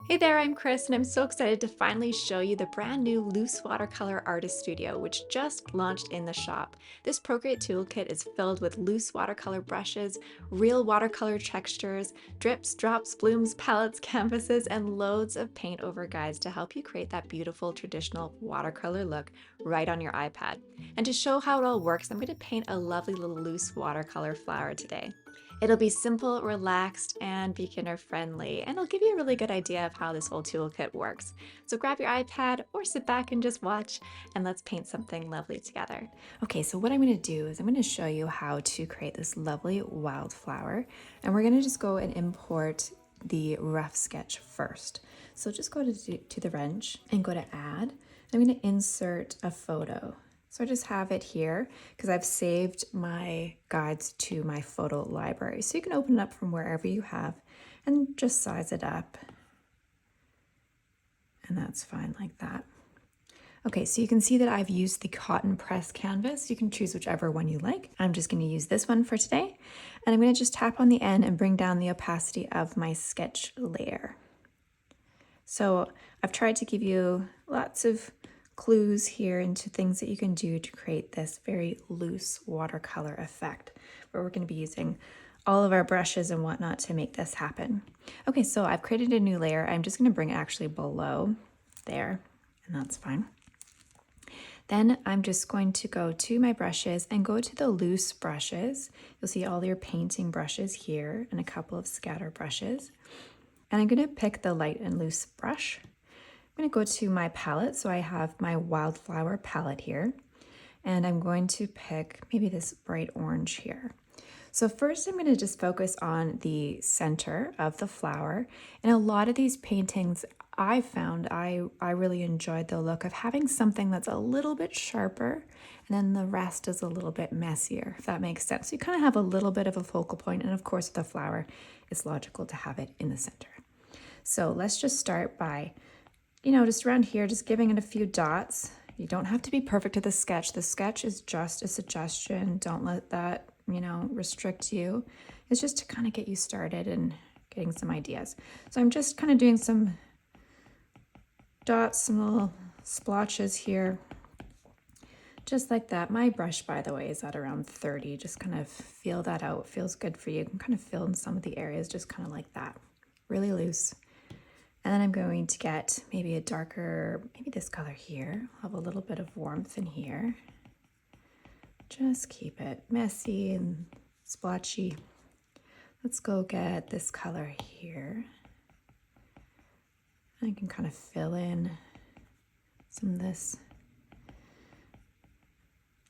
Hey there, I'm Chris, and I'm so excited to finally show you the brand new Loose Watercolor Artist Studio, which just launched in the shop. This Procreate toolkit is filled with loose watercolor brushes, real watercolor textures, drips, drops, blooms, palettes, canvases, and loads of paint over guides to help you create that beautiful traditional watercolor look right on your iPad. And to show how it all works, I'm going to paint a lovely little loose watercolor flower today. It'll be simple, relaxed, and beginner friendly, and it'll give you a really good idea of how this whole toolkit works. So grab your iPad or sit back and just watch, and let's paint something lovely together. Okay, so what I'm going to do is I'm going to show you how to create this lovely wildflower, and we're going to just go and import the rough sketch first. So just go to the wrench and go to add. I'm going to insert a photo. So I just have it here because I've saved my guides to my photo library. So you can open it up from wherever you have and just size it up. And that's fine like that. Okay, so you can see that I've used the cotton press canvas. You can choose whichever one you like. I'm just going to use this one for today. And I'm going to just tap on the end and bring down the opacity of my sketch layer. So I've tried to give you lots of clues here into things that you can do to create this very loose watercolor effect, where we're going to be using all of our brushes and whatnot to make this happen. Okay, so I've created a new layer. I'm just going to bring it actually below there, and that's fine. Then I'm just going to go to my brushes and go to the loose brushes. You'll see all your painting brushes here and a couple of scatter brushes. And I'm going to pick the light and loose brush. I'm going to go to my palette. So I have my Wildflower palette here. And I'm going to pick maybe this bright orange here. So first I'm going to just focus on the center of the flower. And a lot of these paintings I found I really enjoyed the look of having something that's a little bit sharper and then the rest is a little bit messier, if that makes sense. So you kind of have a little bit of a focal point, and of course the flower, it's logical to have it in the center. So let's just start by, just around here, just giving it a few dots. You don't have to be perfect at the sketch. The sketch is just a suggestion. Don't let that, restrict you. It's just to kind of get you started and getting some ideas. So I'm just kind of doing some dots, some little splotches here, just like that. My brush, by the way, is at around 30. Just kind of feel that out. Feels good for you. You can kind of fill in some of the areas just kind of like that. Really loose. And then I'm going to get maybe a darker, maybe this color here. I'll have a little bit of warmth in here. Just keep it messy and splotchy. Let's go get this color here. I can kind of fill in some of this.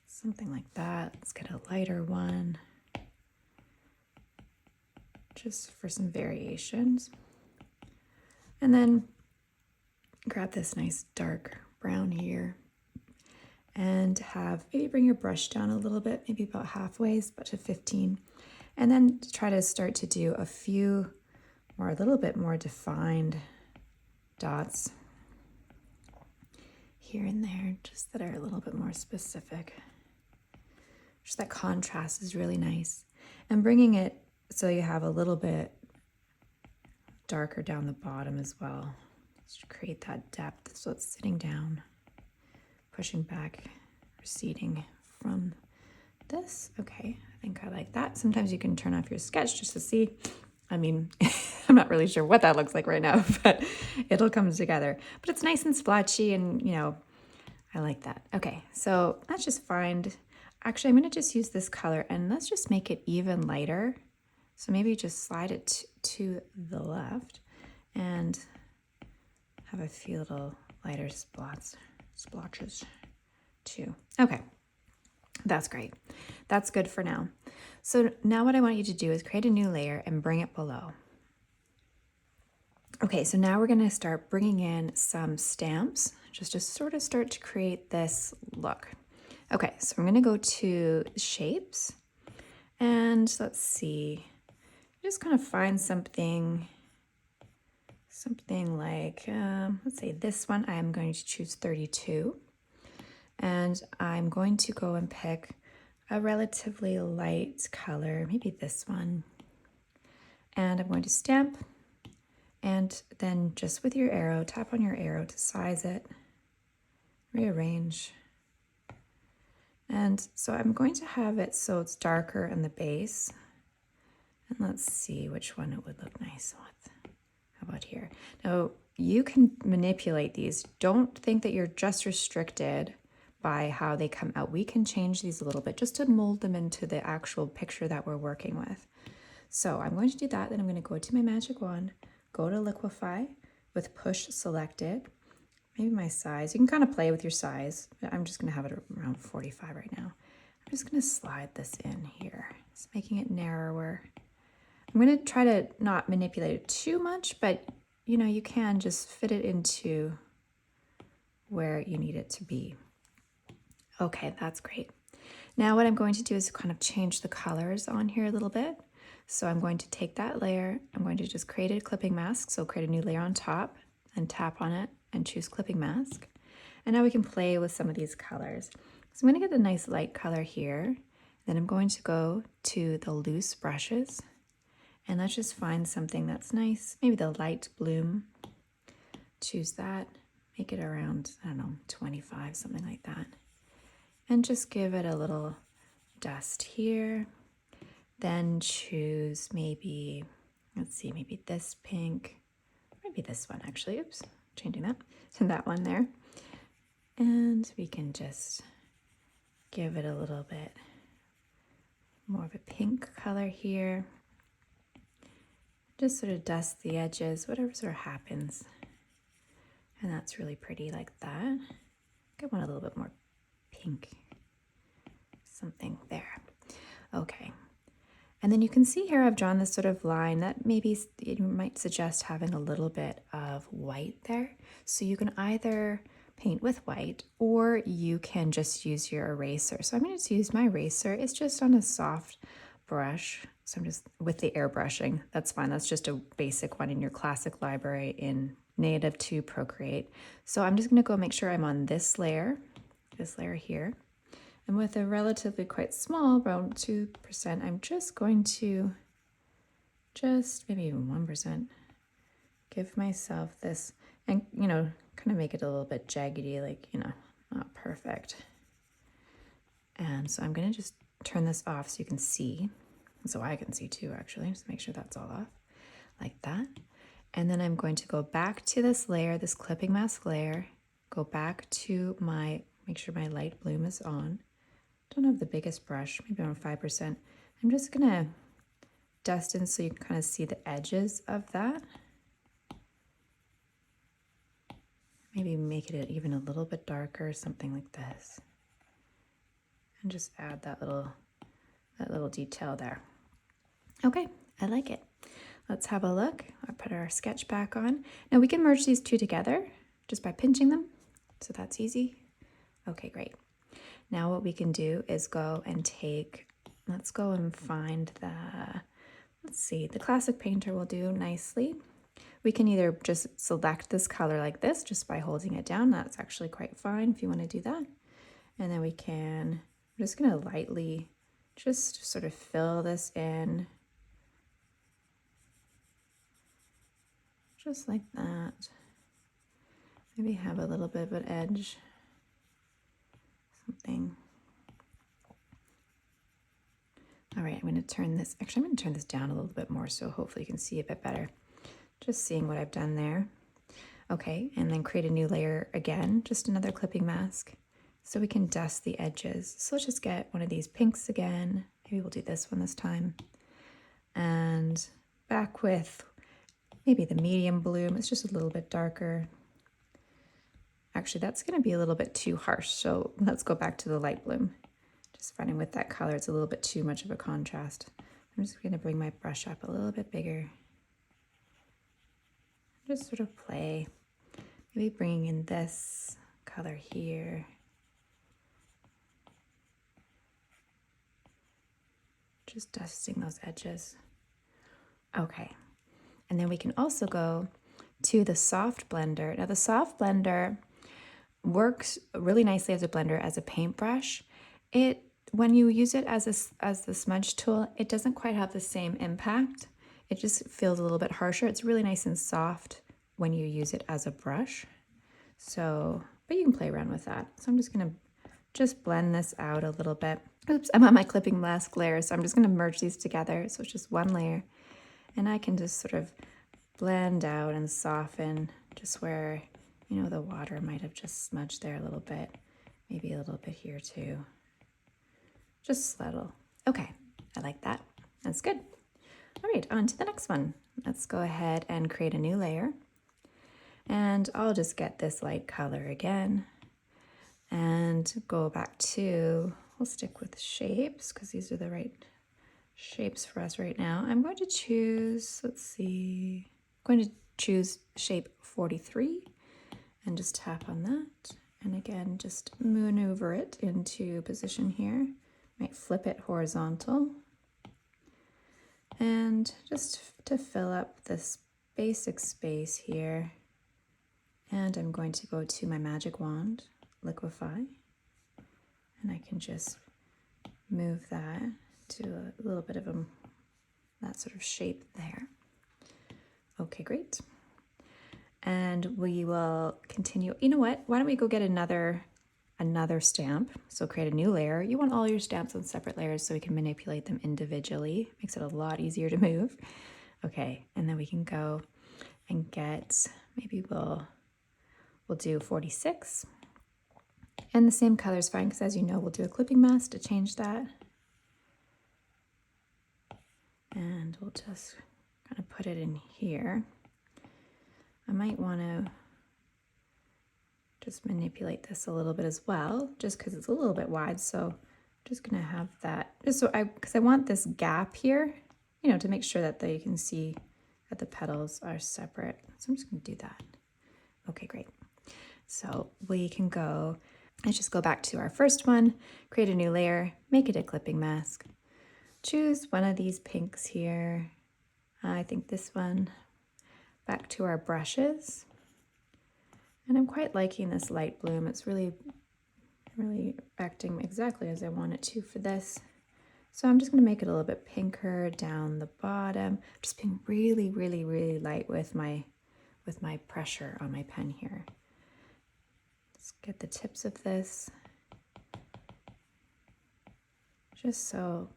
Something like that. Let's get a lighter one. Just for some variations. And then grab this nice dark brown here and maybe bring your brush down a little bit, maybe about halfway, but to 15. And then try to start to do a little bit more defined dots here and there, just that are a little bit more specific. Just that contrast is really nice. And bringing it so you have a little bit darker down the bottom as well, just to create that depth. So it's sitting down, pushing back, receding from this. Okay, I think I like that. Sometimes you can turn off your sketch just to see. I'm not really sure what that looks like right now, but it'll come together. But it's nice and splotchy and, I like that. Okay, so let's just actually, I'm going to just use this color and let's just make it even lighter. So maybe just slide it to the left and have a few little lighter splotches too. Okay, that's great. That's good for now. So now what I want you to do is create a new layer and bring it below. Okay, so now we're going to start bringing in some stamps just to sort of start to create this look. Okay, so I'm going to go to shapes and let's see. Just kind of find something like, let's say this one, I'm going to choose 32. And I'm going to go and pick a relatively light color, maybe this one. And I'm going to stamp And then just with your arrow, tap on your arrow to size it, rearrange. And so I'm going to have it so it's darker in the base. And let's see which one it would look nice with. How about here? Now, you can manipulate these. Don't think that you're just restricted by how they come out. We can change these a little bit just to mold them into the actual picture that we're working with. So I'm going to do that. Then I'm going to go to my magic wand, go to liquefy with push selected. Maybe my size. You can kind of play with your size. I'm just going to have it around 45 right now. I'm just going to slide this in here, just making it narrower. I'm going to try to not manipulate it too much, but you know, you can just fit it into where you need it to be. Okay, that's great. Now what I'm going to do is kind of change the colors on here a little bit. So I'm going to take that layer, I'm going to just create a clipping mask, so create a new layer on top and tap on it and choose clipping mask. And now we can play with some of these colors. So I'm going to get a nice light color here. Then I'm going to go to the loose brushes and let's just find something that's nice. Maybe the light bloom. Choose that, make it around, I don't know, 25, something like that. And just give it a little dust here. Then choose maybe, let's see, maybe this pink, maybe this one actually, oops, changing that to that one there. And we can just give it a little bit more of a pink color here. Just sort of dust the edges, whatever sort of happens. And that's really pretty like that. I want a little bit more pink, something there. Okay. And then you can see here I've drawn this sort of line that maybe it might suggest having a little bit of white there. So you can either paint with white or you can just use your eraser. So I'm going to use my eraser. It's just on a soft brush. So I'm just with the airbrushing. That's fine. That's just a basic one in your classic library in native to Procreate. So I'm just going to go make sure I'm on this layer here. And with a relatively quite small, around 2%, I'm just going to maybe even 1%, give myself this, and you know, kind of make it a little bit jaggedy, like, you know, not perfect. And so I'm going to just turn this off so you can see, so I can see too, actually, just make sure that's all off, like that. And then I'm going to go back to this layer, this clipping mask layer, go back to make sure my light bloom is on. Don't have the biggest brush, maybe around 5%. I'm just gonna dust in so you can kind of see the edges of that. Maybe make it even a little bit darker, something like this. And just add that little detail there. Okay, I like it. Let's have a look. I'll put our sketch back on. Now we can merge these two together just by pinching them. So that's easy. Okay, great. Now what we can do is go and let's go and find let's see, the classic painter will do nicely. We can either just select this color like this just by holding it down. That's actually quite fine if you want to do that. And then I'm just going to lightly just sort of fill this in. Just like that. Maybe have a little bit of an edge. Something. All right, I'm going to turn this, actually I'm going to turn this down a little bit more so hopefully you can see a bit better. Just seeing what I've done there. Okay, and then create a new layer again, just another clipping mask. So we can dust the edges. So let's just get one of these pinks again. Maybe we'll do this one this time. And back with maybe the medium bloom. It's just a little bit darker. Actually, that's going to be a little bit too harsh, so let's go back to the light bloom. Just finding with that color, it's a little bit too much of a contrast. I'm just going to bring my brush up a little bit bigger. Just sort of play. Maybe bringing in this color here. Just dusting those edges. Okay, and then we can also go to the soft blender. Now the soft blender works really nicely as a blender, as a paintbrush. When you use it as the smudge tool, it doesn't quite have the same impact. it just feels a little bit harsher. It's really nice and soft when you use it as a brush. So, but you can play around with that. So I'm just gonna just blend this out a little bit. Oops, I'm on my clipping mask layer, so I'm just gonna merge these together. So it's just one layer, and I can just sort of blend out and soften just where, you know, the water might have just smudged there a little bit. Maybe a little bit here too. Just little. Okay, I like that. That's good. All right, on to the next one. Let's go ahead and create a new layer. And I'll just get this light color again and go back to, we'll stick with shapes because these are the right shapes for us right now. I'm going to choose, let's see, I'm going to choose shape 43 and just tap on that. And again, just maneuver it into position here. Might flip it horizontal. And just to fill up this basic space here. And I'm going to go to my magic wand, liquefy. And I can just move that to a little bit of that sort of shape there. Okay, great. And we will continue. You know what? Why don't we go get another stamp? So create a new layer. You want all your stamps on separate layers so we can manipulate them individually. Makes it a lot easier to move. Okay, and then we can go and get, maybe we'll do 46. And the same color is fine because, as you know, we'll do a clipping mask to change that. And we'll just kind of put it in here. I might want to just manipulate this a little bit as well, just because it's a little bit wide. So I'm just going to have that, just so because I want this gap here, you know, to make sure that you can see that the petals are separate. So I'm just going to do that. Okay, great. So we can go, let's just go back to our first one, create a new layer, make it a clipping mask. Choose one of these pinks here. I think this one. Back to our brushes. And I'm quite liking this light bloom. It's really acting exactly as I want it to for this. So I'm just going to make it a little bit pinker down the bottom. Just being really, really, really light with my pressure on my pen here. Let's get the tips of this. Just so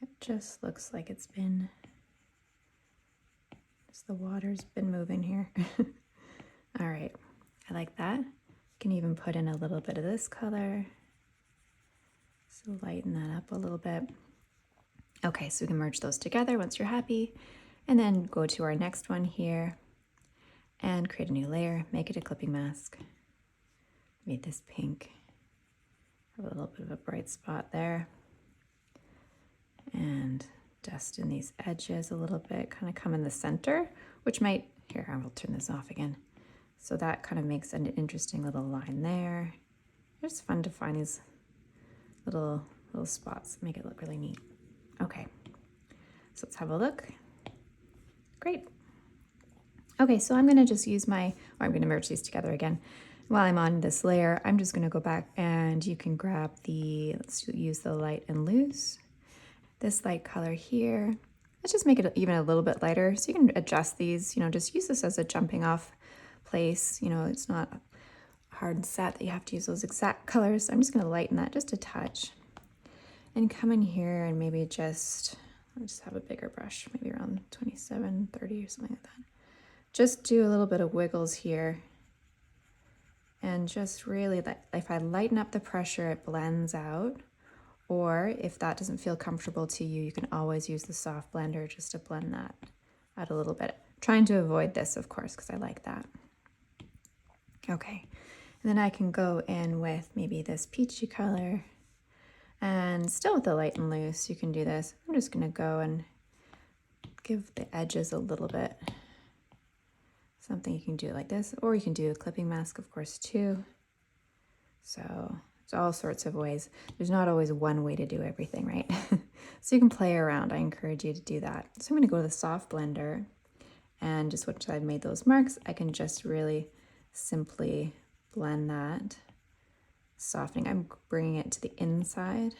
it just looks like it's been, the water's been moving here. All right, I like that. You can even put in a little bit of this color. So lighten that up a little bit. Okay, so we can merge those together once you're happy. And then go to our next one here and create a new layer, make it a clipping mask. Make this pink. Have a little bit of a bright spot there. And dust in these edges a little bit, kind of come in the center, which might, here, I will turn this off again. So that kind of makes an interesting little line there. It's fun to find these little spots, make it look really neat. Okay, so let's have a look. Great. Okay, so I'm gonna just use I'm gonna merge these together again. While I'm on this layer, I'm just gonna go back and you can grab let's use the light and loose. This light color here. Let's just make it even a little bit lighter. So you can adjust these, you know, just use this as a jumping off place. You know, it's not a hard set that you have to use those exact colors. So I'm just gonna lighten that just a touch. And come in here and maybe I'll just have a bigger brush, maybe around 27, 30 or something like that. Just do a little bit of wiggles here. And just really, if I lighten up the pressure, it blends out. Or if that doesn't feel comfortable to you, you can always use the soft blender just to blend that out a little bit. Trying to avoid this, of course, because I like that. Okay, and then I can go in with maybe this peachy color. And still with the light and loose, you can do this. I'm just gonna go and give the edges a little bit. Something you can do like this, or you can do a clipping mask, of course, too. So there's all sorts of ways. There's not always one way to do everything, right? So you can play around. I encourage you to do that. So I'm gonna go to the soft blender, and just once I've made those marks, I can just really simply blend that, softening. I'm bringing it to the inside,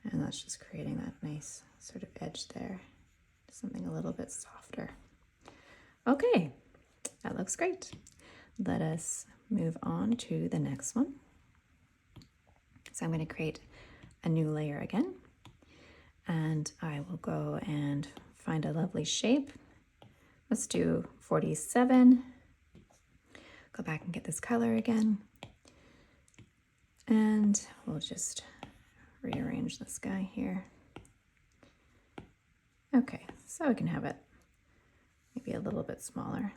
and that's just creating that nice sort of edge there something a little bit softer. Okay, that looks great. Let us move on to the next one. So I'm going to create a new layer again, and I will go and find a lovely shape. Let's do 47. Go back and get this color again. And we'll just rearrange this guy here. Okay, so we can have it maybe a little bit smaller.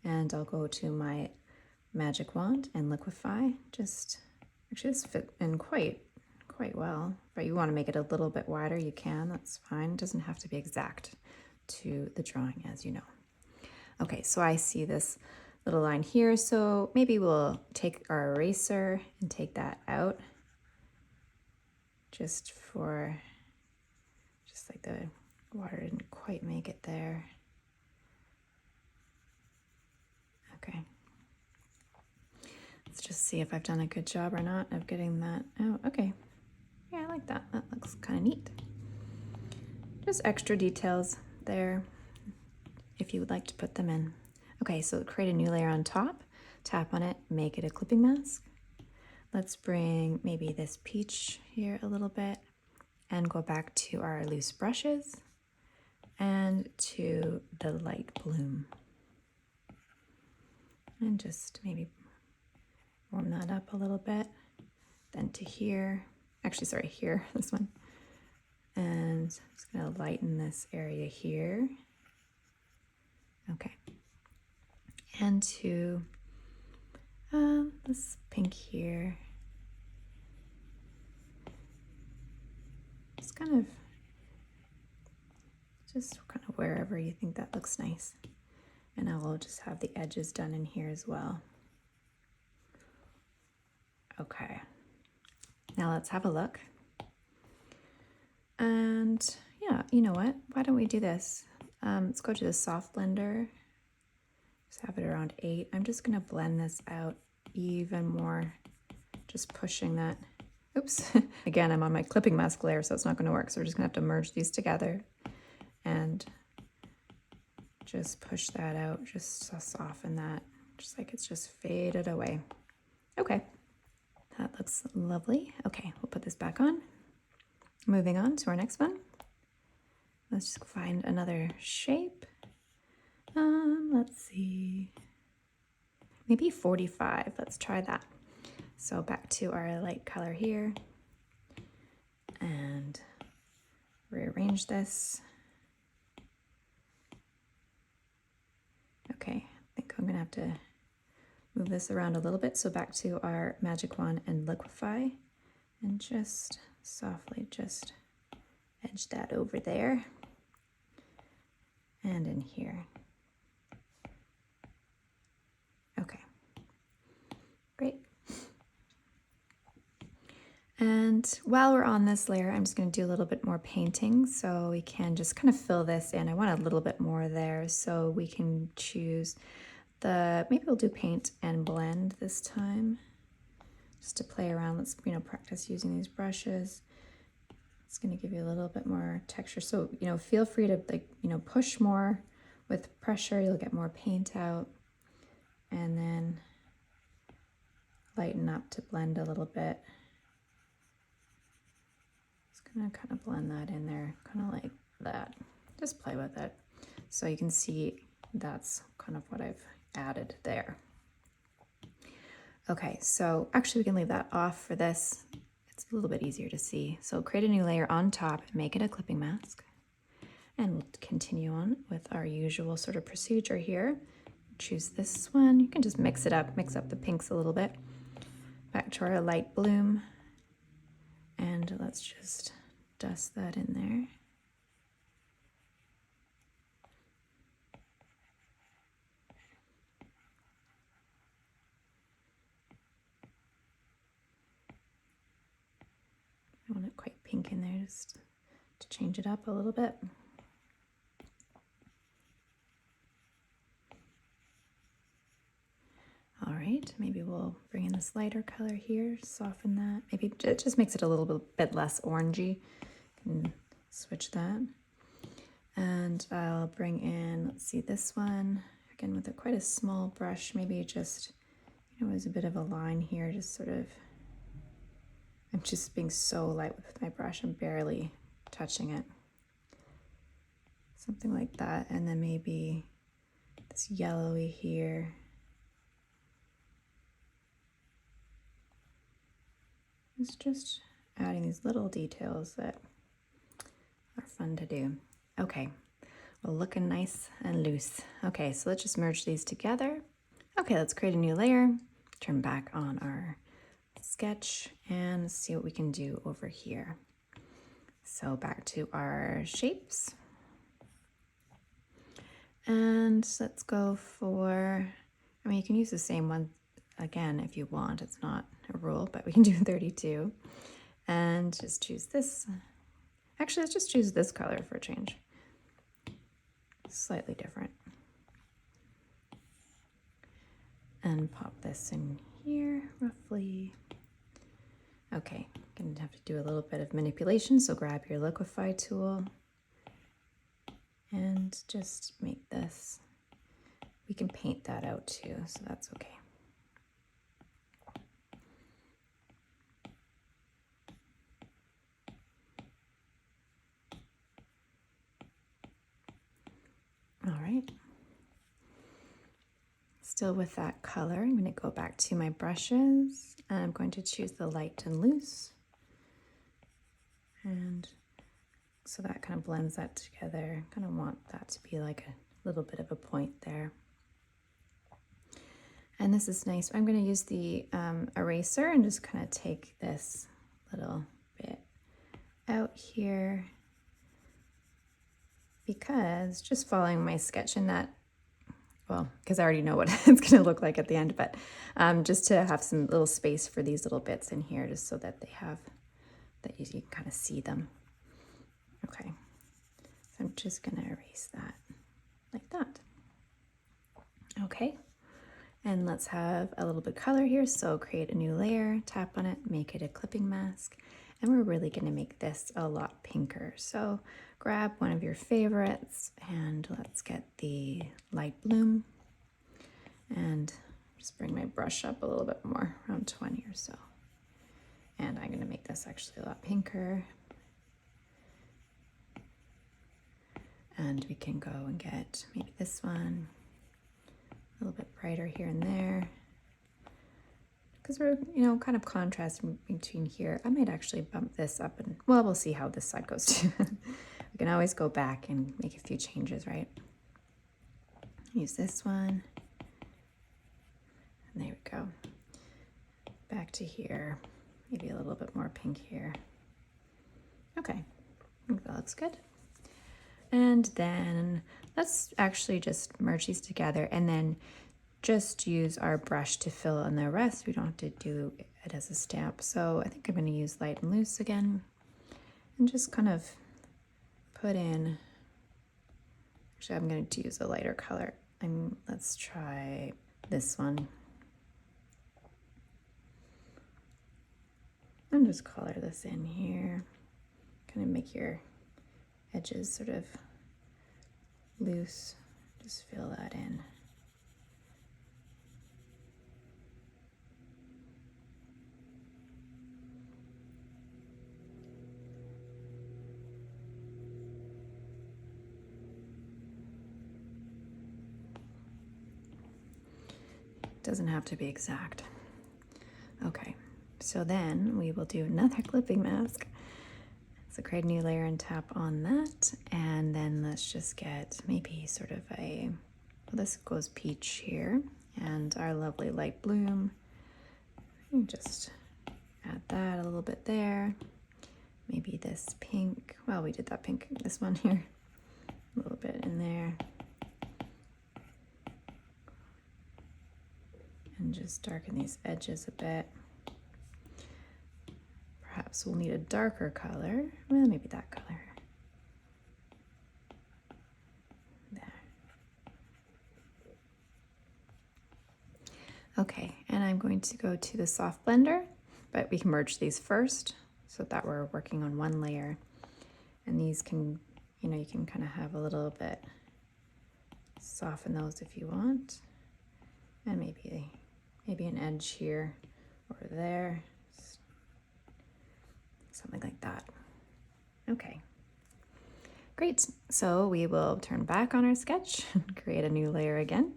And I'll go to my magic wand and liquefy. Actually this fit in quite well, but you want to make it a little bit wider, you can, that's fine. It doesn't have to be exact to the drawing, as you know. Okay, so I see this little line here, so maybe we'll take our eraser and take that out, just like the water didn't quite make it there. Okay, let's just see if I've done a good job or not of getting that out. Okay, yeah, I like that. That looks kind of neat. Just extra details there if you would like to put them in. Okay, so create a new layer on top, tap on it, make it a clipping mask. Let's bring maybe this peach here a little bit and go back to our loose brushes and to the light bloom. And just maybe warm that up a little bit. Then to here, actually, sorry, here, this one. And I'm just gonna lighten this area here. Okay. And to this pink here. Just kind of wherever you think that looks nice. And I will just have the edges done in here as well. Okay, now let's have a look. And yeah, you know what? Why don't we do this? Let's go to the soft blender. Just have it around 8. I'm just gonna blend this out even more, just pushing that. Oops, again, I'm on my clipping mask layer, so it's not gonna work. So we're just gonna have to merge these together and just push that out, just to soften that, just like it's just faded away. Okay, that looks lovely. Okay, we'll put this back on. Moving on to our next one. Let's just find another shape. Let's see, maybe 45, let's try that. So back to our light color here and rearrange this. Okay, I think I'm gonna have to move this around a little bit. So back to our magic wand and liquefy and just softly just edge that over there and in here. Okay, great. And while we're on this layer, I'm just going to do a little bit more painting so we can just kind of fill this in. I want a little bit more there, so we can choose maybe we'll do paint and blend this time, just to play around. Let's, practice using these brushes. It's going to give you a little bit more texture. So, feel free to push more with pressure. You'll get more paint out, and then lighten up to blend a little bit. Gonna kind of blend that in there, kind of like that. Just play with it. So you can see that's kind of what I've added there. Okay, so actually we can leave that off for this. It's a little bit easier to see. So create a new layer on top and make it a clipping mask. And we'll continue on with our usual sort of procedure here. Choose this one. You can just mix it up, mix up the pinks a little bit. Back to our light bloom. And let's just dust that in there. I want it quite pink in there just to change it up a little bit. All right, maybe we'll bring in this lighter color here, soften that. Maybe it just makes it a little bit less orangey. Can switch that. And I'll bring in, let's see, this one, again with quite a small brush, maybe just, there's a bit of a line here, just sort of, I'm just being so light with my brush, I'm barely touching it. Something like that, and then maybe this yellowy here. It's just adding these little details that are fun to do. Okay, well, looking nice and loose. Okay, so let's just merge these together. Okay, let's create a new layer, turn back on our sketch, and see what we can do over here. So back to our shapes. And let's go for, I mean, you can use the same one again if you want. It's not a rule, but we can do 32. And just choose this. Actually, let's just choose this color for a change. Slightly different. And pop this in here, roughly. Okay, gonna have to do a little bit of manipulation, so grab your liquify tool and just make this. We can paint that out too, so that's okay. All right. Still with that color, I'm going to go back to my brushes and I'm going to choose the light and loose. And so that kind of blends that together. Kind of want that to be like a little bit of a point there. And this is nice. I'm going to use the eraser and just kind of take this little bit out here, because just following my sketch in that, well, because I already know what it's going to look like at the end, but just to have some little space for these little bits in here, just so that they have, that you can kind of see them. Okay, so I'm just going to erase that like that. Okay, and let's have a little bit of color here. So create a new layer, tap on it, make it a clipping mask, and we're really going to make this a lot pinker. So grab one of your favorites and let's get the light bloom, and just bring my brush up a little bit more, around 20 or so. And I'm going to make this actually a lot pinker. And we can go and get maybe this one a little bit brighter here and there, because we're, kind of contrasting between here. I might actually bump this up, and well, we'll see how this side goes too. We can always go back and make a few changes, right? Use this one, and there we go. Back to here, maybe a little bit more pink here. Okay, I think that looks good. And then let's actually just merge these together and then just use our brush to fill in the rest. We don't have to do it as a stamp. So I think I'm going to use light and loose again and just kind of put in, actually I'm going to use a lighter color. Let's try this one. And just color this in here. Kind of make your edges sort of loose, just fill that in. Doesn't have to be exact. Okay, so then we will do another clipping mask. So create a new layer and tap on that, and then let's just get maybe sort of a, well, this goes peach here, and our lovely light bloom. And just add that a little bit there. Maybe this pink, well, we did that pink, this one here, a little bit in there. And just darken these edges a bit. Perhaps we'll need a darker color. Well, maybe that color. There. Okay, and I'm going to go to the soft blender, but we can merge these first so that we're working on one layer. And these can You know, you can kind of have a little bit, soften those if you want. And maybe an edge here or there, something like that. Okay, great. So we will turn back on our sketch and create a new layer again.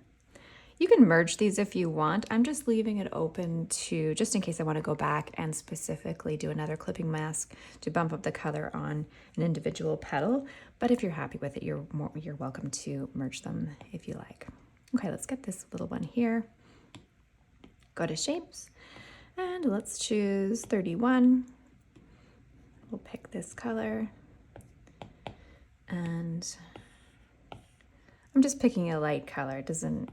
You can merge these if you want. I'm just leaving it open to, just in case I want to go back and specifically do another clipping mask to bump up the color on an individual petal. But if you're happy with it, you're welcome to merge them if you like. Okay, let's get this little one here. Go to shapes and let's choose 31. We'll pick this color and I'm just picking a light color. It doesn't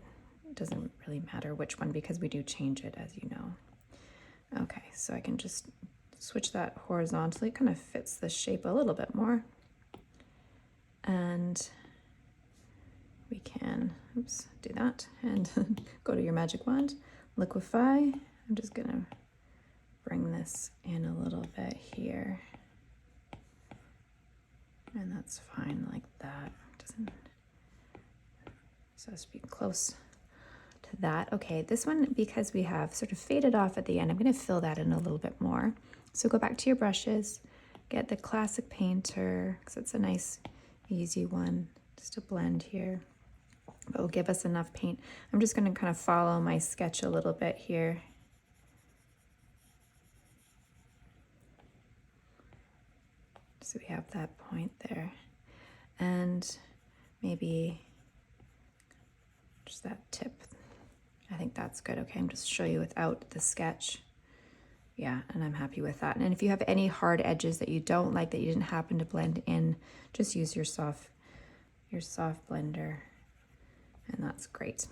really matter which one because we do change it, as you know. Okay, so I can just switch that horizontally. It kind of fits the shape a little bit more. And we can, oops, do that and go to your magic wand, liquefy. I'm just gonna bring this in a little bit here. And that's fine like that. Doesn't, so it's be close to that. Okay, this one, because we have sort of faded off at the end, I'm going to fill that in a little bit more. So go back to your brushes, get the classic painter, because it's a nice, easy one just to blend here. But will give us enough paint. I'm just going to kind of follow my sketch a little bit here. So we have that point there. And maybe just that tip. I think that's good. Okay, I'm just show you without the sketch. Yeah, and I'm happy with that. And if you have any hard edges that you don't like, that you didn't happen to blend in, just use your soft blender, and that's great.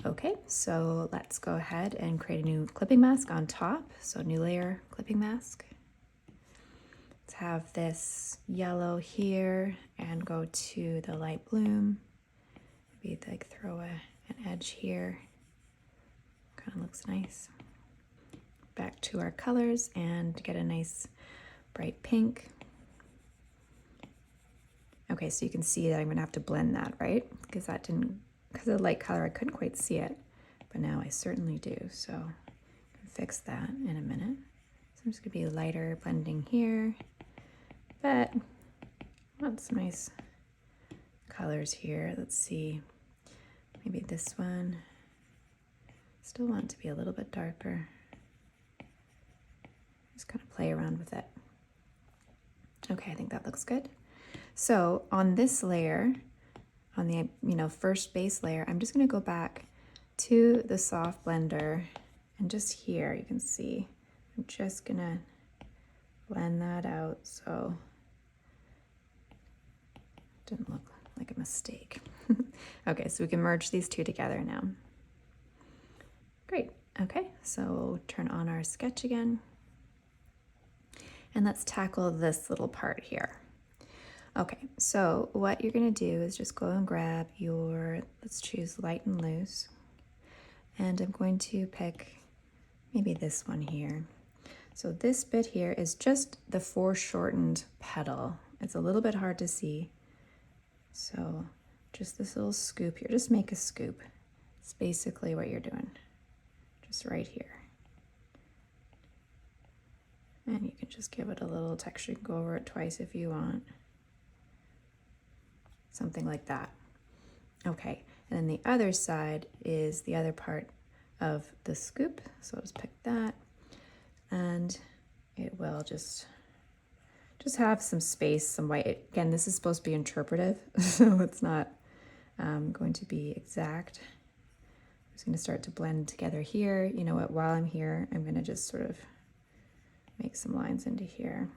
Okay, so let's go ahead and create a new clipping mask on top. So new layer, clipping mask. Let's have this yellow here and go to the light bloom. Maybe like throw an edge here. Kind of looks nice. Back to our colors and get a nice bright pink. Okay, so you can see that I'm gonna have to blend that, right? Because of the light color, I couldn't quite see it, but now I certainly do. So I can fix that in a minute. So I'm just gonna be lighter blending here, but I want some nice colors here. Let's see, maybe this one. Still want it to be a little bit darker. Just kind of play around with it. Okay, I think that looks good. So on this layer, on the first base layer, I'm just gonna go back to the soft blender, and just here you can see I'm just gonna blend that out so it didn't look like a mistake. Okay, so we can merge these two together now. Great. Okay, so we'll turn on our sketch again. And let's tackle this little part here. Okay, so what you're gonna do is just go and grab your, let's choose light and loose. And I'm going to pick maybe this one here. So this bit here is just the foreshortened petal. It's a little bit hard to see. So just this little scoop here, just make a scoop. It's basically what you're doing. Just right here. And you can just give it a little texture. You can go over it twice if you want. Something like that. Okay, and then the other side is the other part of the scoop. So I'll just pick that, and it will just have some space, some white. Again, this is supposed to be interpretive, so it's not going to be exact. I'm just gonna start to blend together here. You know what, while I'm here, I'm gonna just sort of make some lines into here.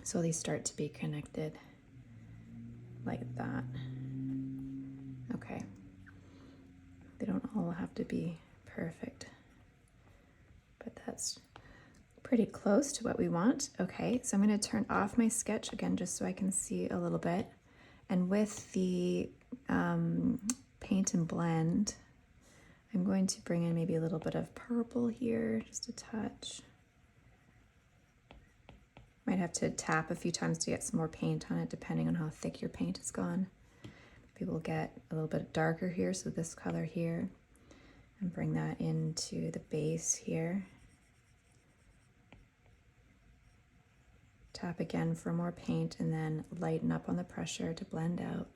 So these start to be connected like that. Okay. They don't all have to be perfect, but that's pretty close to what we want. Okay, so I'm gonna turn off my sketch again, just so I can see a little bit. And with the paint and blend, I'm going to bring in maybe a little bit of purple here, just a touch. Might have to tap a few times to get some more paint on it, depending on how thick your paint has gone. Maybe we'll get a little bit darker here, so this color here, and bring that into the base here. Tap again for more paint, and then lighten up on the pressure to blend out.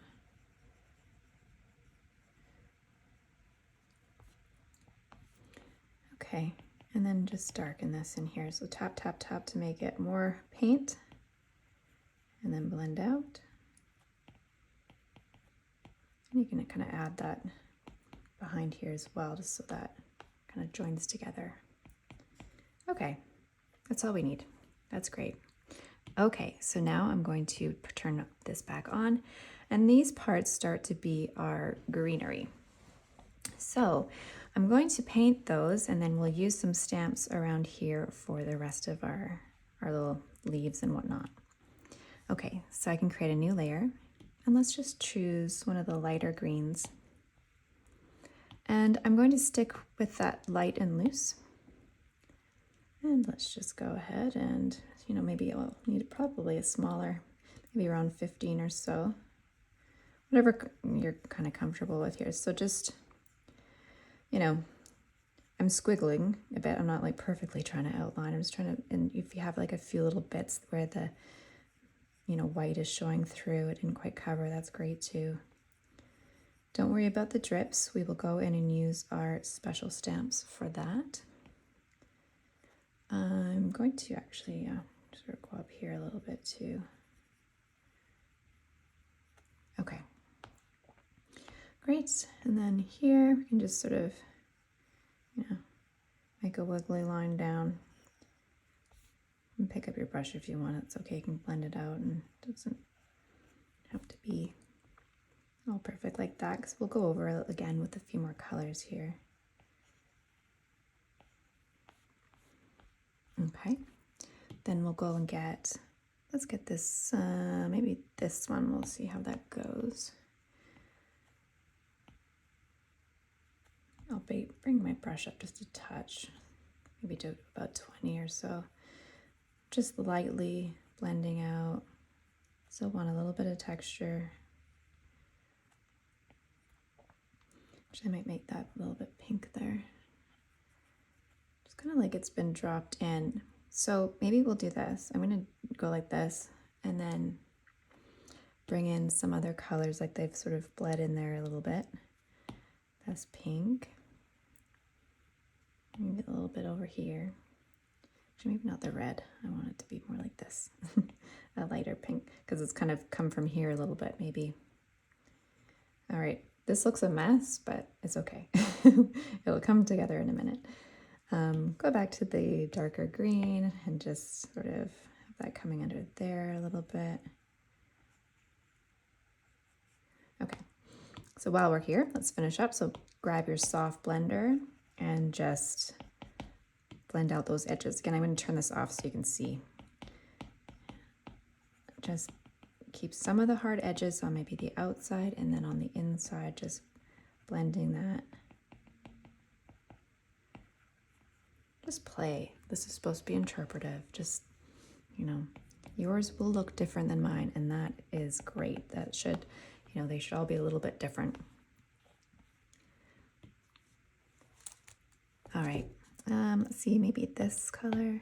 Okay, and then just darken this in here. So tap, tap, tap to make it more paint, and then blend out. And you can kind of add that behind here as well, just so that kind of joins together. Okay, that's all we need. That's great. Okay, so now I'm going to turn this back on, and these parts start to be our greenery. So I'm going to paint those, and then we'll use some stamps around here for the rest of our little leaves and whatnot. Okay, so I can create a new layer, and let's just choose one of the lighter greens. And I'm going to stick with that light and loose. And let's just go ahead and, you know, maybe I'll need probably a smaller, maybe around 15 or so. Whatever you're kind of comfortable with here. So just, you know, I'm squiggling a bit. I'm not like perfectly trying to outline. I'm just trying to, and if you have like a few little bits where the, you know, white is showing through, it didn't quite cover, that's great too. Don't worry about the drips. We will go in and use our special stamps for that. I'm going to actually sort of go up here a little bit too. Okay, great. And then here we can just sort of, you know, make a wiggly line down. And pick up your brush if you want. It's okay, you can blend it out, and it doesn't have to be all perfect like that, because we'll go over it again with a few more colors here. Okay, then we'll go and get, let's get this, maybe this one, we'll see how that goes. I'll bring my brush up just a touch, maybe to about 20 or so. Just lightly blending out. Still want a little bit of texture. Actually, I might make that a little bit pink there. Just kind of like it's been dropped in. So maybe we'll do this. I'm going to go like this and then bring in some other colors, like they've sort of bled in there a little bit. That's pink. Maybe a little bit over here. Actually, maybe not the red. I want it to be more like this. A lighter pink, because it's kind of come from here a little bit, maybe. All right, this looks a mess, but it's okay. It'll come together in a minute. Go back to the darker green and just sort of have that coming under there a little bit. Okay, so while we're here, let's finish up. So grab your soft blender and just blend out those edges. Again, I'm going to turn this off so you can see. Just keep some of the hard edges on maybe the outside, and then on the inside, just blending that. Just play. This is supposed to be interpretive. Just, you know, yours will look different than mine, and that is great. That should, you know, they should all be a little bit different. All right. Let's see, maybe this color.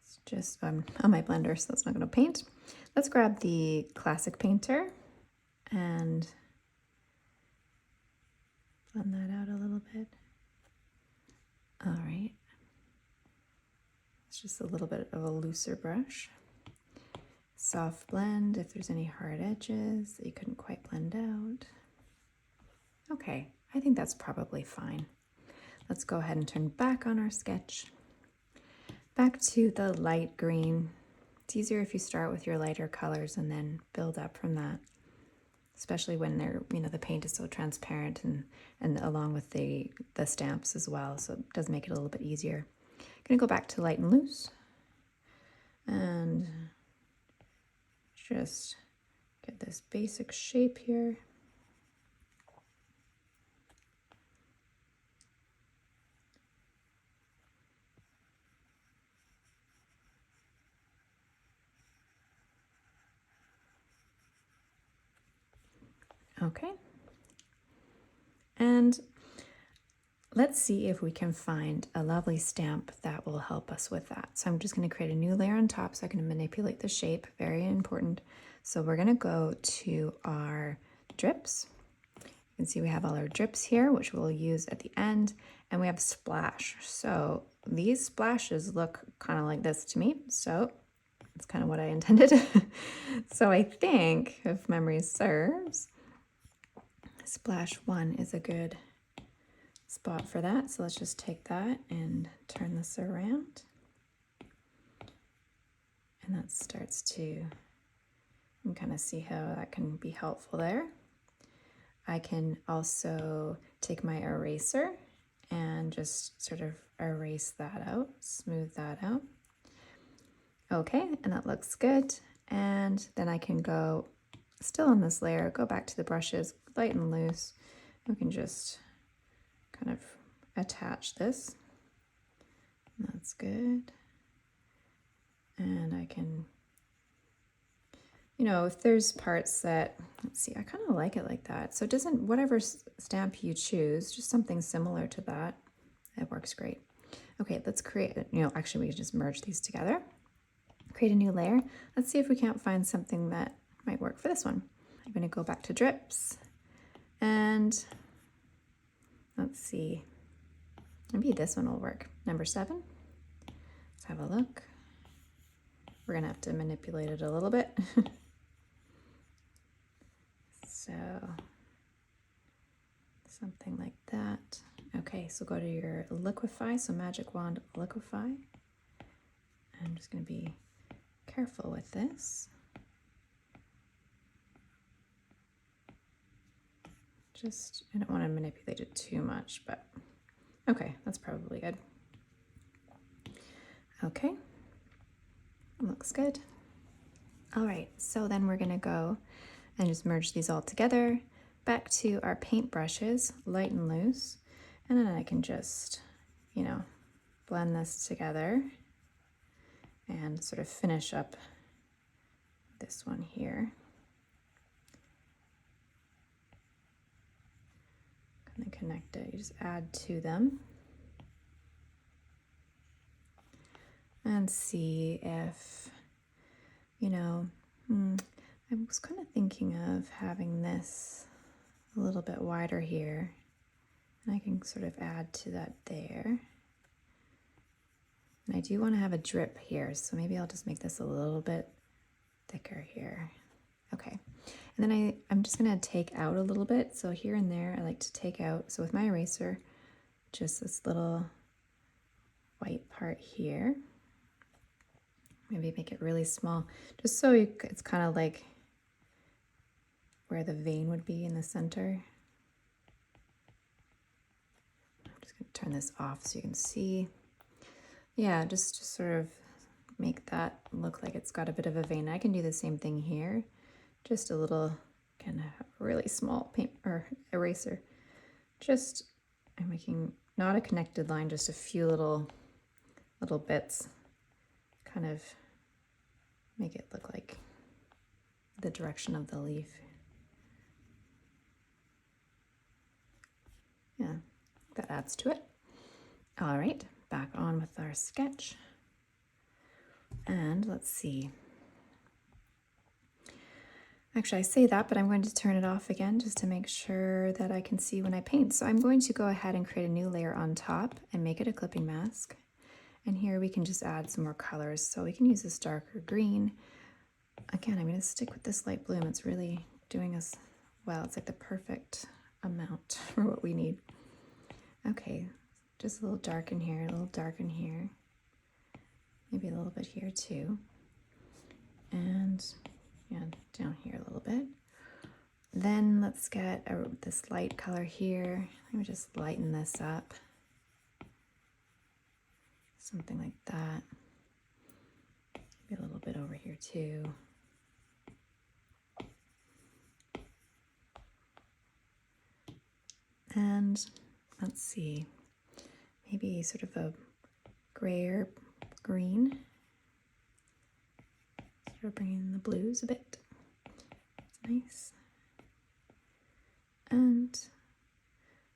It's just on my blender, so that's not going to paint. Let's grab the classic painter and blend that out a little bit. All right. It's just a little bit of a looser brush. Soft blend if there's any hard edges that you couldn't quite blend out. Okay, I think that's probably fine. Let's go ahead and turn back on our sketch. Back to the light green. It's easier if you start with your lighter colors and then build up from that, especially when they're, you know, the paint is so transparent, and along with the stamps as well, so it does make it a little bit easier. I'm gonna go back to light and loose and just get this basic shape here. Okay. And let's see if we can find a lovely stamp that will help us with that. So I'm just going to create a new layer on top so I can manipulate the shape. Very important. So we're going to go to our drips. You can see we have all our drips here, which we'll use at the end, and we have splash. So these splashes look kind of like this to me. So that's kind of what I intended. So I think, if memory serves, splash 1 is a good spot for that. So let's just take that and turn this around. And that starts to, you can kind of see how that can be helpful there. I can also take my eraser and just sort of erase that out, smooth that out. Okay, and that looks good. And then I can go, still on this layer, go back to the brushes, light and loose. We can just kind of attach this. That's good. And I can, you know, if there's parts that, let's see, I kind of like it like that. So it doesn't, whatever stamp you choose, just something similar to that, it works great. Okay, let's create, you know, actually we can just merge these together. Create a new layer. Let's see if we can't find something that might work for this one. I'm going to go back to drips and let's see, maybe this one will work. Number 7. Let's have a look. We're going to have to manipulate it a little bit. So something like that. Okay, so go to your liquify, so magic wand liquify. I'm just going to be careful with this. Just, I don't want to manipulate it too much, but okay, that's probably good. Okay, looks good. All right, so then we're going to go and just merge these all together. Back to our paint brushes, light and loose, and then I can just, you know, blend this together and sort of finish up this one here. Kind of connect it, you just add to them. And see if, you know, I was kind of thinking of having this a little bit wider here. And I can sort of add to that there. And I do want to have a drip here, so maybe I'll just make this a little bit thicker here. Okay, and then I'm just going to take out a little bit. So here and there, I like to take out, so with my eraser, just this little white part here. Maybe make it really small, just so it's kind of like where the vein would be in the center. I'm just going to turn this off so you can see. Yeah, just to sort of make that look like it's got a bit of a vein. I can do the same thing here. Just a little, kind of really small paint or eraser. Just, I'm making not a connected line, just a few little bits. Kind of make it look like the direction of the leaf. Yeah, that adds to it. All right, back on with our sketch. And let's see. Actually, I say that, but I'm going to turn it off again just to make sure that I can see when I paint. So I'm going to go ahead and create a new layer on top and make it a clipping mask. And here we can just add some more colors. So we can use this darker green. Again, I'm going to stick with this light blue. It's really doing us well. It's like the perfect amount for what we need. Okay, just a little dark in here, a little dark in here. Maybe a little bit here too. And yeah, down here a little bit. Then let's get this light color here. Let me just lighten this up. Something like that. Maybe a little bit over here too. And let's see, maybe sort of a grayer green. Sort of bringing the blues a bit. That's nice. And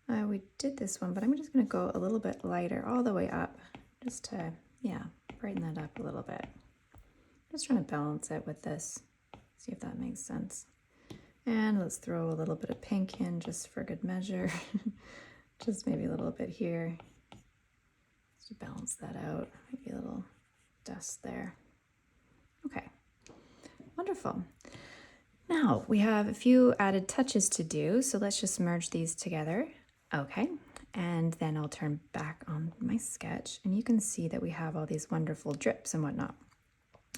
we did this one, but I'm just going to go a little bit lighter all the way up just to, yeah, brighten that up a little bit. Just trying to balance it with this, see if that makes sense. And let's throw a little bit of pink in just for good measure. Just maybe a little bit here just to balance that out. Maybe a little dust there. Okay, wonderful. Now we have a few added touches to do, so let's just merge these together. Okay, and then I'll turn back on my sketch and you can see that we have all these wonderful drips and whatnot.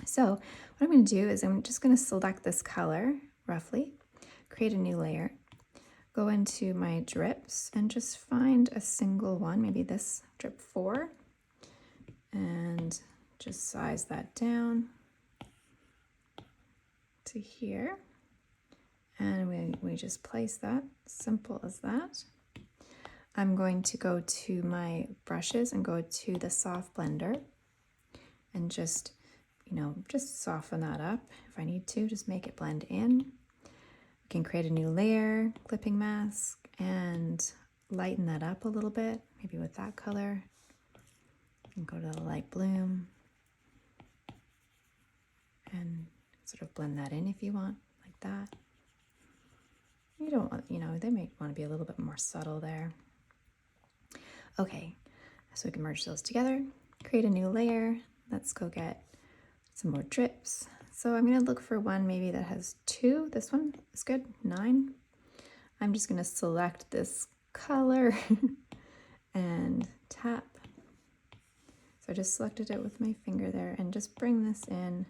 So what I'm going to do is I'm just going to select this color roughly, create a new layer, go into my drips and just find a single one, maybe this drip 4, and just size that down to here. And we just place that, simple as that. I'm going to go to my brushes and go to the soft blender and just, you know, just soften that up if I need to, just make it blend in. We can create a new layer, clipping mask, and lighten that up a little bit, maybe with that color. And go to the light bloom and sort of blend that in if you want, like that. You don't want, you know, they may want to be a little bit more subtle there. Okay, so we can merge those together, create a new layer. Let's go get some more drips. So I'm going to look for one maybe that has 2. This one is good, 9. I'm just going to select this color and tap. So I just selected it with my finger there and just bring this in.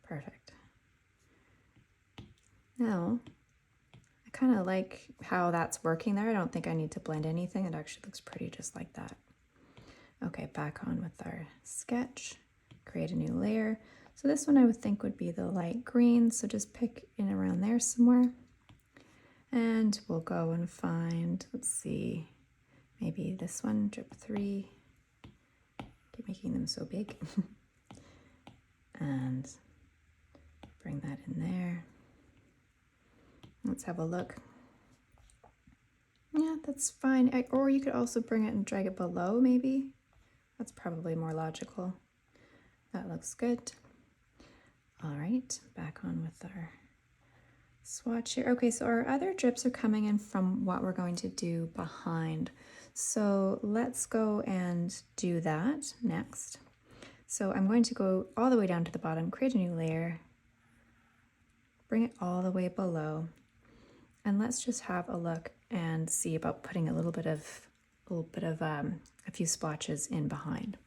Perfect. Now, I kind of like how that's working there. I don't think I need to blend anything. It actually looks pretty just like that. Okay, back on with our sketch, create a new layer. So this one I would think would be the light green. So just pick in around there somewhere. And we'll go and find, let's see, maybe this one, drip 3. Keep making them so big. And bring that in there. Let's have a look. Yeah, that's fine. Or you could also bring it and drag it below maybe. That's probably more logical. That looks good. All right, back on with our swatch here. Okay, so our other drips are coming in from what we're going to do behind. So let's go and do that next. So I'm going to go all the way down to the bottom, create a new layer, bring it all the way below, and let's just have a look and see about putting a few splotches in behind.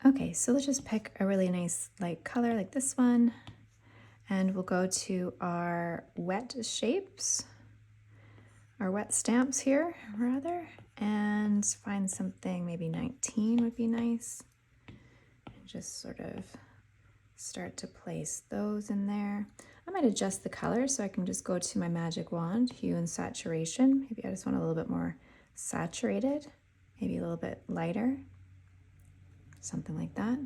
Okay, so let's just pick a really nice light color like this one, and we'll go to our wet shapes, our wet stamps here, rather, and find something, maybe 19 would be nice, and just sort of start to place those in there. I might adjust the color so I can just go to my magic wand, hue and saturation. Maybe I just want a little bit more saturated, maybe a little bit lighter, something like that.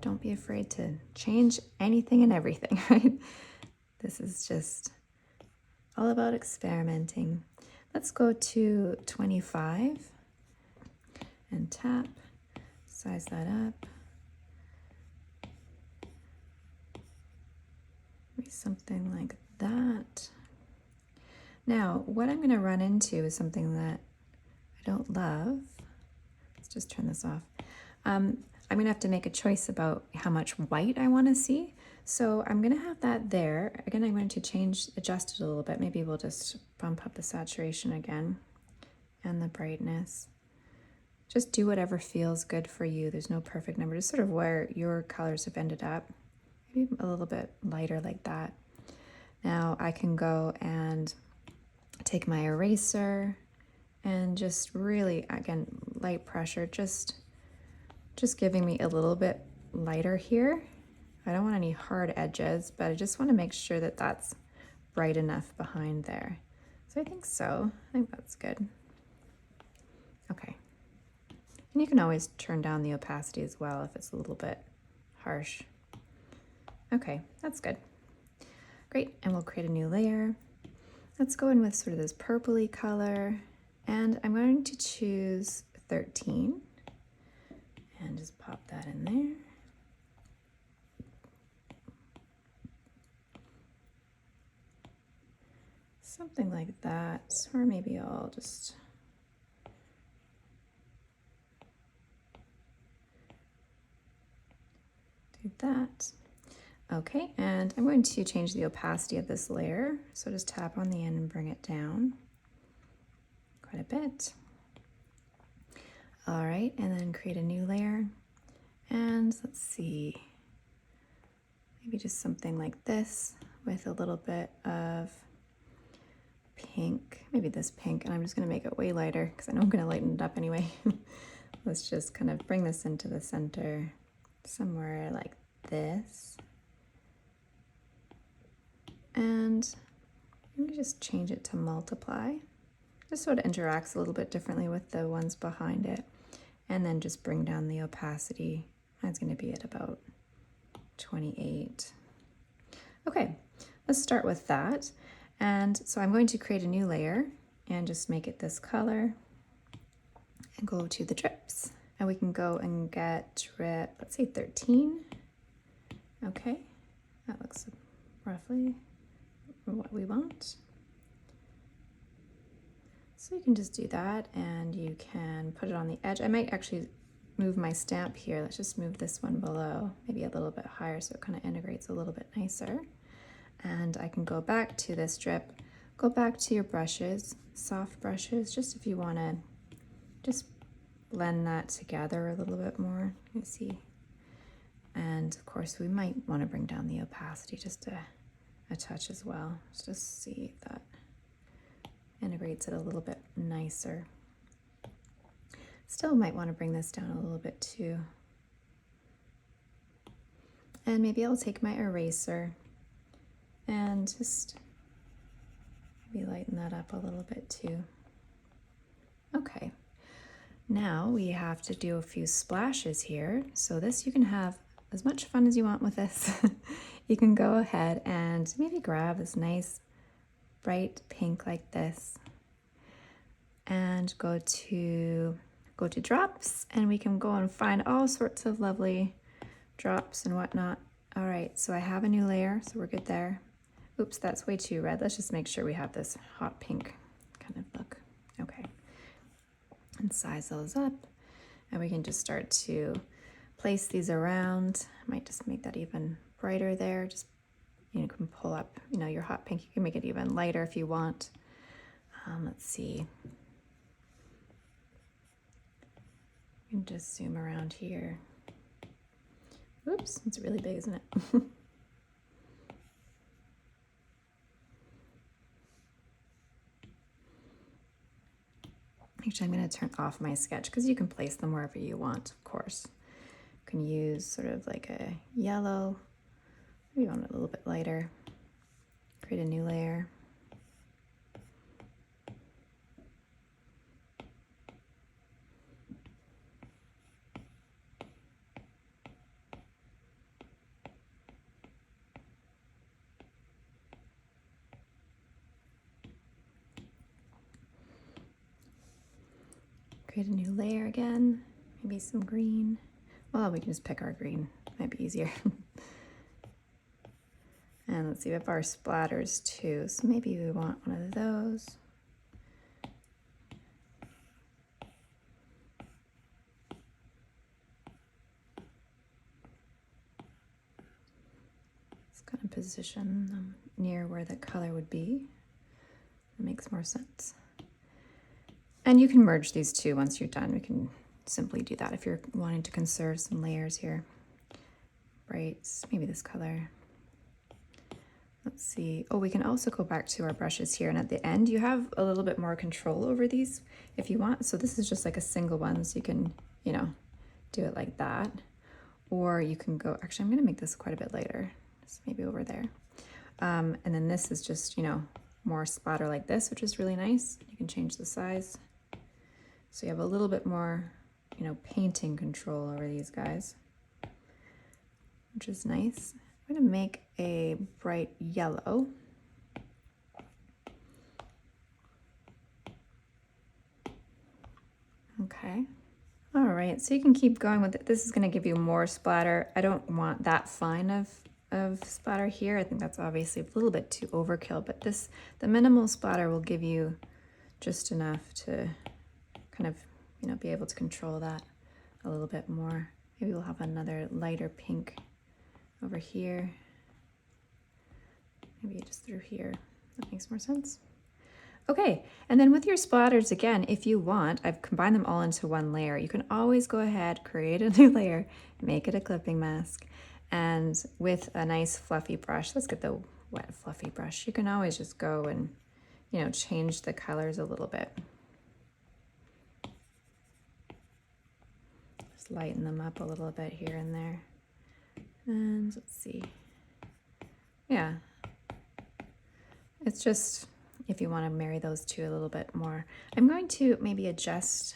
Don't be afraid to change anything and everything, right? This is just all about experimenting. Let's go to 25 and tap, size that up. Maybe something like that. Now, what I'm going to run into is something that I don't love. Let's just turn this off. I'm going to have to make a choice about how much white I want to see. So I'm going to have that there. Again, I'm going to adjust it a little bit. Maybe we'll just bump up the saturation again and the brightness. Just do whatever feels good for you. There's no perfect number. Just sort of where your colors have ended up. Maybe a little bit lighter like that. Now I can go and take my eraser and just really, again, light pressure, just giving me a little bit lighter here. I don't want any hard edges, but I just want to make sure that that's bright enough behind there. So I think so. I think that's good. Okay. And you can always turn down the opacity as well if it's a little bit harsh. Okay, that's good. Great, and we'll create a new layer. let's go in with sort of this purpley color, and I'm going to choose 13 and just pop that in there. Something like that, or maybe I'll just do that. Okay, and I'm going to change the opacity of this layer. So just tap on the end and bring it down quite a bit. All right, and then create a new layer. And let's see, maybe just something like this with a little bit of pink, maybe this pink, and I'm just gonna make it way lighter because I know I'm gonna lighten it up anyway. Let's just kind of bring this into the center somewhere like this. And maybe just change it to multiply, just so it interacts a little bit differently with the ones behind it. And then just bring down the opacity. Mine's gonna be at about 28. Okay, let's start with that. And so I'm going to create a new layer and just make it this color and go to the drips. And we can go and get drip, let's say 13. Okay, that looks roughly what we want. So you can just do that, and you can put it on the edge. I might actually move my stamp here. Let's just move this one below, maybe a little bit higher so it kind of integrates a little bit nicer. And I can go back to this drip, go back to your brushes, soft brushes, just if you want to just blend that together a little bit more, you see. And of course we might want to bring down the opacity just a touch as well. Let's just see if that integrates it a little bit nicer. Still might want to bring this down a little bit too. And maybe I'll take my eraser and just maybe lighten that up a little bit too. Okay, now we have to do a few splashes here. So this, you can have as much fun as you want with this. You can go ahead and maybe grab this nice bright pink like this and go to drops, and we can go and find all sorts of lovely drops and whatnot. All right, so I have a new layer, so we're good there. Oops, that's way too red. Let's just make sure we have this hot pink kind of look. Okay, and size those up, and we can just start to place these around. I might just make that even brighter there. Just, you can pull up, your hot pink. You can make it even lighter if you want. Let's see. You can just zoom around here. Oops, it's really big, isn't it? Actually, I'm going to turn off my sketch because you can place them wherever you want, of course. You can use sort of like a yellow. Maybe you want it a little bit lighter. Create a new layer. Create a new layer again, maybe some green. Well, we can just pick our green, might be easier. And let's see, we have our splatters too, so maybe we want one of those. Let's kind of position them near where the color would be. That makes more sense. And you can merge these two once you're done. We can simply do that if you're wanting to conserve some layers here. Right, maybe this color. Let's see. Oh, we can also go back to our brushes here, and at the end you have a little bit more control over these if you want. So this is just like a single one, so you can, do it like that. Or you can go, actually I'm gonna make this quite a bit lighter, just maybe over there. And then this is just, more splatter like this, which is really nice. You can change the size. So you have a little bit more, painting control over these guys, which is nice. I'm gonna make a bright yellow. Okay. All right, so you can keep going with it. This is going to give you more splatter. I don't want that fine of splatter here. I think that's obviously a little bit too overkill, but the minimal splatter will give you just enough to kind of, be able to control that a little bit more. Maybe we'll have another lighter pink over here. Maybe just through here. That makes more sense. Okay, and then with your splatters, again, if you want, I've combined them all into one layer. You can always go ahead, create a new layer, make it a clipping mask, and with a nice fluffy brush, let's get the wet fluffy brush, you can always just go and, change the colors a little bit. Just lighten them up a little bit here and there. And let's see. Yeah. It's just, if you want to marry those two a little bit more. I'm going to maybe adjust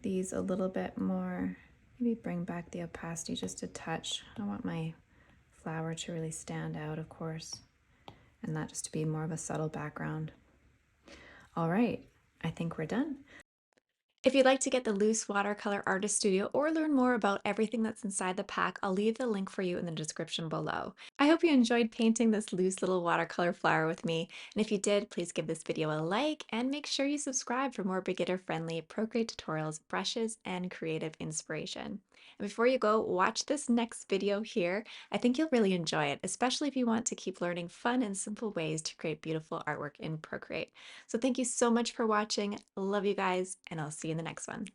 these a little bit more. Maybe bring back the opacity just a touch. I want my flower to really stand out, of course, and that just to be more of a subtle background. All right, I think we're done. If you'd like to get the Loose Watercolor Artist Studio or learn more about everything that's inside the pack, I'll leave the link for you in the description below. I hope you enjoyed painting this loose little watercolor flower with me, and if you did, please give this video a like and make sure you subscribe for more beginner-friendly Procreate tutorials, brushes, and creative inspiration. And before you go, watch this next video here. I think you'll really enjoy it, especially if you want to keep learning fun and simple ways to create beautiful artwork in Procreate. So thank you so much for watching. Love you guys, and I'll see you in the next one.